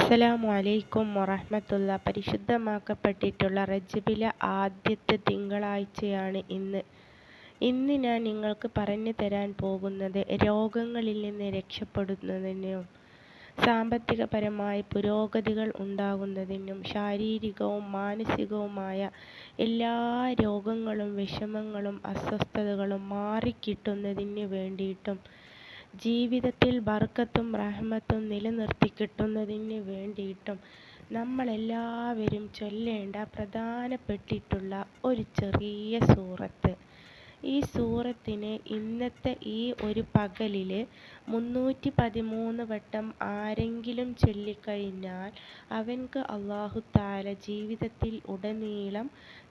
അസ്സലാമു അലൈക്കും വറഹ്മത്തുള്ള. പരിശുദ്ധമാക്കപ്പെട്ടിട്ടുള്ള റജബിലെ ആദ്യത്തെ തിങ്കളാഴ്ചയാണ് ഇന്ന്. ഞാൻ നിങ്ങൾക്ക് പറഞ്ഞു തരാൻ പോകുന്നത് രോഗങ്ങളിൽ നിന്ന് രക്ഷപ്പെടുന്നതിനും സാമ്പത്തികപരമായ പുരോഗതികൾ ഉണ്ടാകുന്നതിനും ശാരീരികവും മാനസികവുമായ എല്ലാ രോഗങ്ങളും വിഷമങ്ങളും അസ്വസ്ഥതകളും മാറിക്കിട്ടുന്നതിന് വേണ്ടിയിട്ടും ജീവിതത്തിൽ ബർക്കത്തും റഹ്മത്തും നിലനിർത്തി കിട്ടുന്നതിന് വേണ്ടിയിട്ടും നമ്മളെല്ലാവരും ചൊല്ലേണ്ട പ്രധാനപ്പെട്ടിട്ടുള്ള ഒരു ചെറിയ സൂറത്ത്. ഈ സൂറത്തിന് ഇന്നത്തെ ഈ ഒരു പകലിൽ 313 വട്ടം ആരെങ്കിലും ചൊല്ലിക്കഴിഞ്ഞാൽ അവൻക്ക് അല്ലാഹു തആല ജീവിതത്തിൽ ഉടനീളം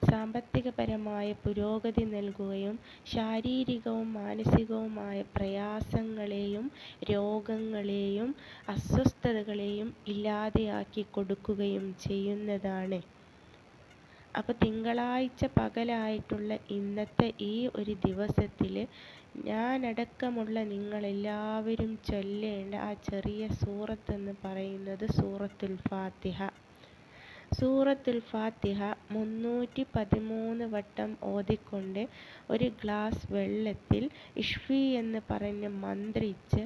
സാമ്പത്തികപരമായ പുരോഗതി നൽകുകയും ശാരീരികവും മാനസികവുമായ പ്രയാസങ്ങളെയും രോഗങ്ങളെയും അസ്വസ്ഥതകളെയും ഇല്ലാതെയാക്കി കൊടുക്കുകയും ചെയ്യുന്നതാണ്. അപ്പോൾ തിങ്കളാഴ്ച പകലായിട്ടുള്ള ഇന്നത്തെ ഈ ഒരു ദിവസത്തിൽ ഞാനടക്കമുള്ള നിങ്ങളെല്ലാവരും ചൊല്ലേണ്ട ആ ചെറിയ സൂറത്ത് എന്ന് പറയുന്നത് സൂറത്തുൽ ഫാത്തിഹ. സൂറത്തുൽ ഫാത്തിഹ 313 വട്ടം ഓതിക്കൊണ്ട് ഒരു ഗ്ലാസ് വെള്ളത്തിൽ ഇഷ്ഫി എന്ന് പറഞ്ഞ് മന്ത്രിച്ച്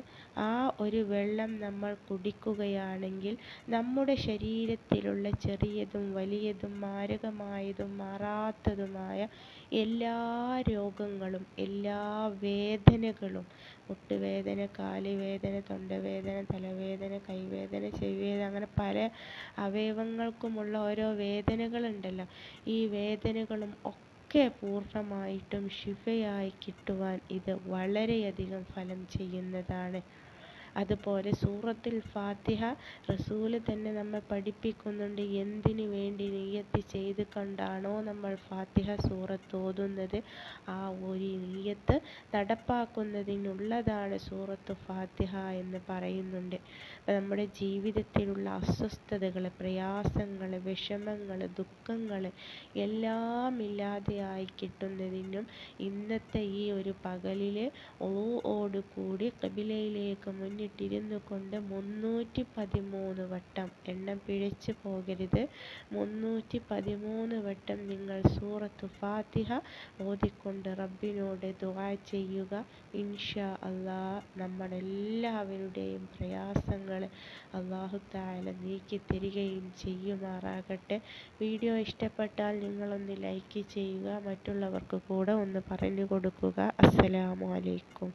ആ ഒരു വെള്ളം നമ്മൾ കുടിക്കുകയാണെങ്കിൽ നമ്മുടെ ശരീരത്തിലുള്ള ചെറിയതും വലിയതും മാരകമായതും മാറാത്തതുമായ എല്ലാ രോഗങ്ങളും എല്ലാ വേദനകളും, മുട്ടുവേദന, കാലുവേദന, തൊണ്ടവേദന, തലവേദന, കൈവേദന, ചെവിവേദന, അങ്ങനെ പല അവയവങ്ങൾക്കുമുള്ള ഓരോ വേദനകളുണ്ടല്ലോ, ഈ വേദനകളും ഒക്കെ പൂർണ്ണമായിട്ടും ശിഫയായി കിട്ടുവാൻ ഇത് വളരെയധികം ഫലം ചെയ്യുന്നതാണ്. അതുപോലെ സൂറത്തുൽ ഫാത്തിഹ റസൂൽ തന്നെ നമ്മെ പഠിപ്പിക്കുന്നുണ്ട്. എന്തിനു വേണ്ടി നിയ്യത്ത് ചെയ്ത് കണ്ടാണോ നമ്മൾ ഫാത്തിഹ സൂറത്ത് ഓതുന്നത്, ആ ഒരു നിയ്യത്ത് നടപ്പാക്കുന്നതിനുള്ളതാണ് സൂറത്ത് ഫാത്തിഹ എന്ന് പറയുന്നുണ്ട്. നമ്മുടെ ജീവിതത്തിലുള്ള അസ്വസ്ഥതകൾ, പ്രയാസങ്ങൾ, വിഷമങ്ങൾ, ദുഃഖങ്ങൾ എല്ലാം ഇല്ലാതെയായി കിട്ടുന്നതിനും ഇന്നത്തെ ഈ ഒരു പകലിൽ ഒളൂഓട് കൂടി ഖിബിലയിലേക്ക് മുന്നിട്ടിരുന്നു കൊണ്ട് 313 വട്ടം, എണ്ണം പിഴച്ചു പോകരുത്, 313 വട്ടം നിങ്ങൾ സൂറത്ത് ഫാത്തിഹ ഓതിക്കൊണ്ട് റബ്ബിനോട് ദുആ ചെയ്യുക. ഇൻഷാ അല്ലാഹ് നമ്മളെല്ലാവരുടെയും പ്രയാസങ്ങൾ അല്ലാഹു തആല നീക്കി തരികയും ചെയ്യുമാറാകട്ടെ. വീഡിയോ ഇഷ്ടപ്പെട്ടാൽ നിങ്ങളൊന്ന് ലൈക്ക് ചെയ്യുക, മറ്റുള്ളവർക്ക് കൂടെ ഒന്ന് പറഞ്ഞു കൊടുക്കുക. അസ്സലാമു അലൈക്കും.